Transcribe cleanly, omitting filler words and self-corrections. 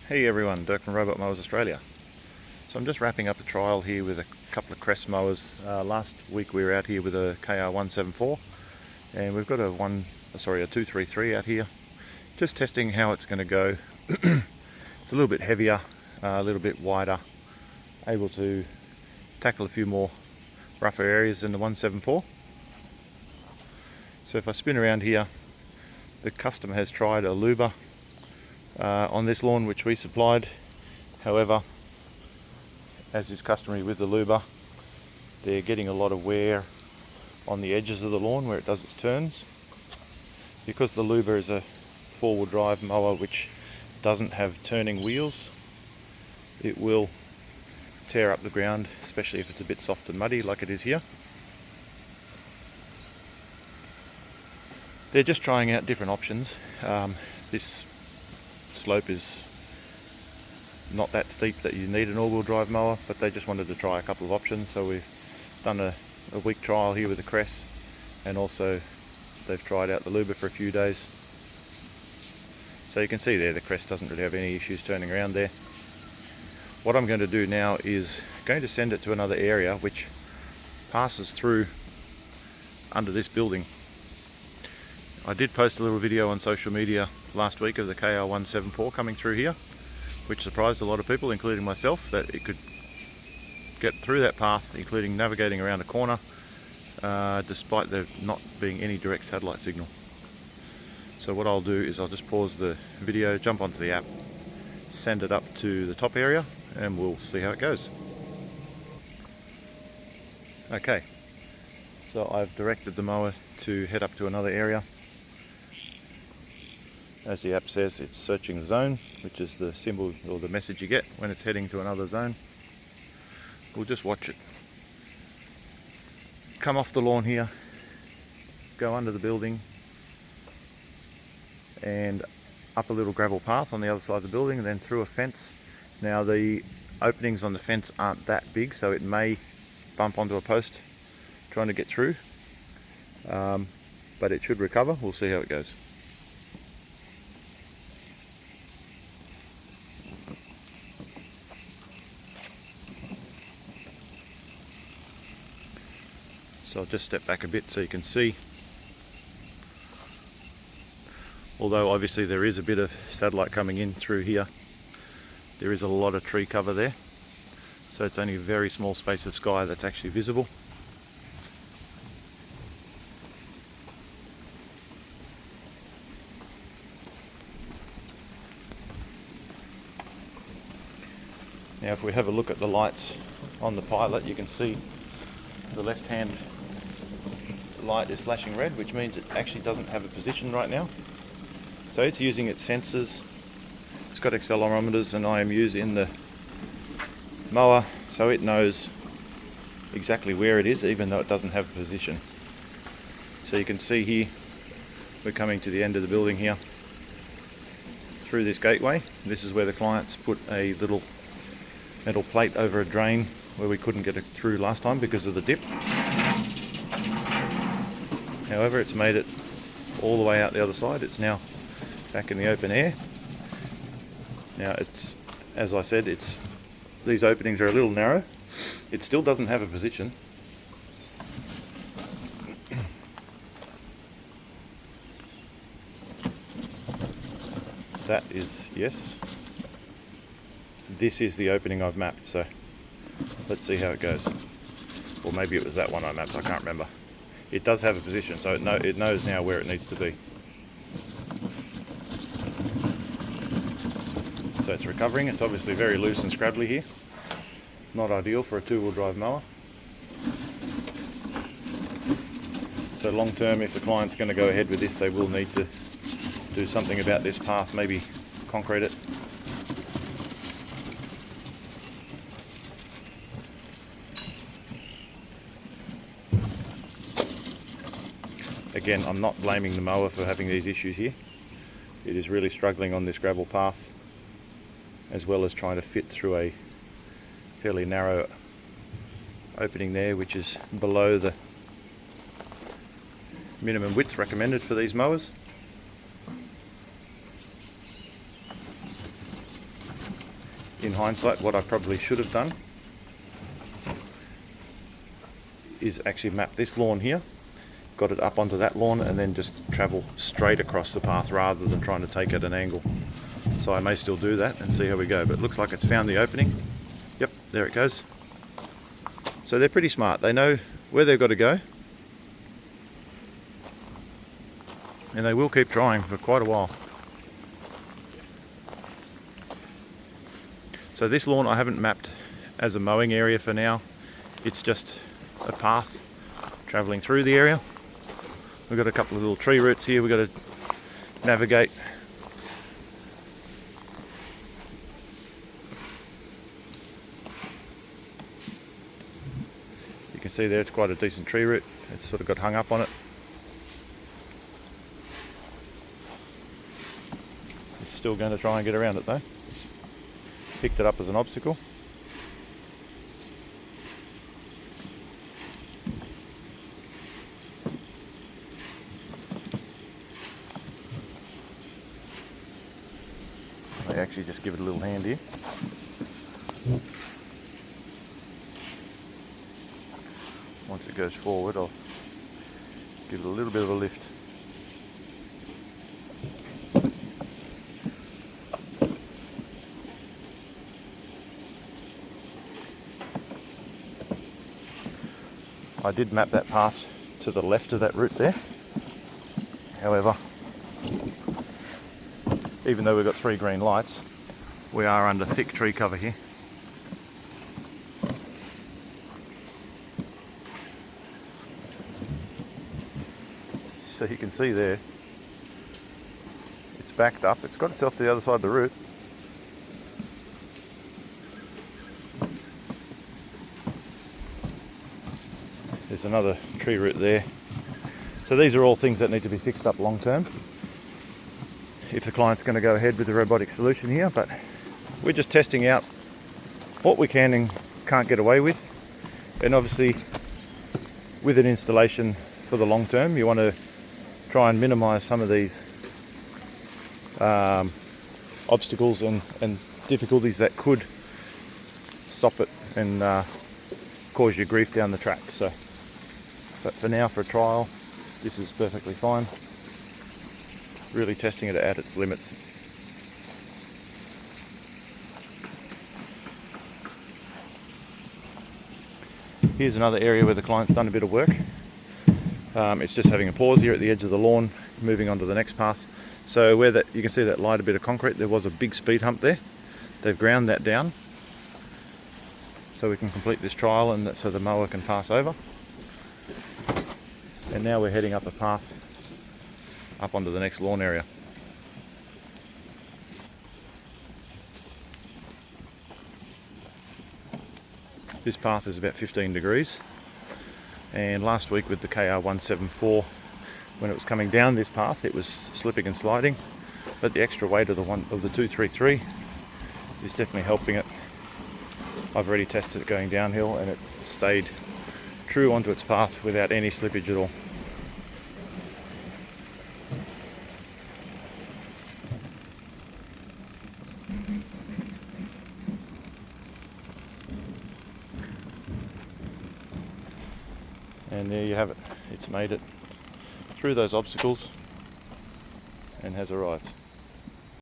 Hey everyone, Dirk from Robot Mowers Australia. So I'm just wrapping up a trial here with a couple of Kress Mowers. Last week we were out here with a KR174 and we've got a 233 out here. Just testing how it's going to go. It's a little bit heavier, a little bit wider, able to tackle a few more rougher areas than the 174. So if I spin around here, the customer has tried a luber on this lawn which we supplied. However, as is customary with the luber, they're getting a lot of wear on the edges of the lawn where it does its turns. Because the luber is a four-wheel drive mower which doesn't have turning wheels, it will tear up the ground, especially if it's a bit soft and muddy like it is here. They're just trying out different options. This slope is not that steep that you need an all-wheel drive mower, but they just wanted to try a couple of options, so we've done a week trial here with the Kress, and also they've tried out the luber for a few days. So you can see there the Kress doesn't really have any issues turning around there. What I'm going to do now is going to send it to another area which passes through under this building. I did post a little video on social media last week of the KR174 coming through here, which surprised a lot of people, including myself, that it could get through that path, including navigating around a corner, despite there not being any direct satellite signal. So what I'll do is I'll just pause the video, jump onto the app, send it up to the top area, and we'll see how it goes. Okay, so I've directed the mower to head up to another area. As the app says, it's searching the zone, which is the symbol or the message you get when it's heading to another zone. We'll just watch it come off the lawn here, go under the building, and up a little gravel path on the other side of the building, and then through a fence. Now the openings on the fence aren't that big, so it may bump onto a post trying to get through, but it should recover. We'll see how it goes. So I'll just step back a bit so you can see. Although obviously there is a bit of satellite coming in through here, there is a lot of tree cover there. So it's only a very small space of sky that's actually visible. Now if we have a look at the lights on the pilot, you can see the left hand light is flashing red, which means it actually doesn't have a position right now. So it's using its sensors. It's got accelerometers and IMUs in the mower, so it knows exactly where it is, even though it doesn't have a position. So you can see here, we're coming to the end of the building here through this gateway. This is where the clients put a little metal plate over a drain where we couldn't get it through last time because of the dip. However, it's made it all the way out the other side. It's now back in the open air. Now it's, as I said, these openings are a little narrow. It still doesn't have a position. That is, yes. This is the opening I've mapped, so let's see how it goes. Or maybe it was that one I mapped, I can't remember. It does have a position, so it knows now where it needs to be. So it's recovering. It's obviously very loose and scrabbly here. Not ideal for a two-wheel drive mower. So long term, if the client's going to go ahead with this, they will need to do something about this path, maybe concrete it. Again, I'm not blaming the mower for having these issues here. It is really struggling on this gravel path, as well as trying to fit through a fairly narrow opening there, which is below the minimum width recommended for these mowers. in hindsight, what I probably should have done is actually map this lawn here, got it up onto that lawn, and then just travel straight across the path rather than trying to take it at an angle. So I may still do that and see how we go, but it looks like it's found the opening. Yep, there it goes. So they're pretty smart. They know where they've got to go, and they will keep trying for quite a while. So this lawn I haven't mapped as a mowing area for now. It's just a path travelling through the area. We've got a couple of little tree roots here we've got to navigate. You can see there it's quite a decent tree root. It's sort of got hung up on it. It's still going to try and get around it though. It's picked it up as an obstacle. I actually just give it a little hand here. Once it goes forward, I'll give it a little bit of a lift. I did map that path to the left of that route there. However, even though we've got 3 green lights, we are under thick tree cover here. So you can see there, it's backed up. It's got itself to the other side of the route. There's another tree root there. So these are all things that need to be fixed up long term if the client's going to go ahead with the robotic solution here, but we're just testing out what we can and can't get away with. And obviously with an installation for the long term, you want to try and minimize some of these obstacles and difficulties that could stop it and cause you grief down the track. So, but for now, for a trial, this is perfectly fine. Really testing it at its limits. Here's another area where the client's done a bit of work. It's just having a pause here at the edge of the lawn, moving on to the next path. So where that you can see that lighter bit of concrete, there was a big speed hump there. They've ground that down so we can complete this trial and so the mower can pass over. And now we're heading up a path up onto the next lawn area. This path is about 15 degrees, and last week with the KR174, when it was coming down this path, it was slipping and sliding, but the extra weight of the 233 is definitely helping it. I've already tested it going downhill and it stayed true onto its path without any slippage at all. And there you have it. It's made it through those obstacles and has arrived.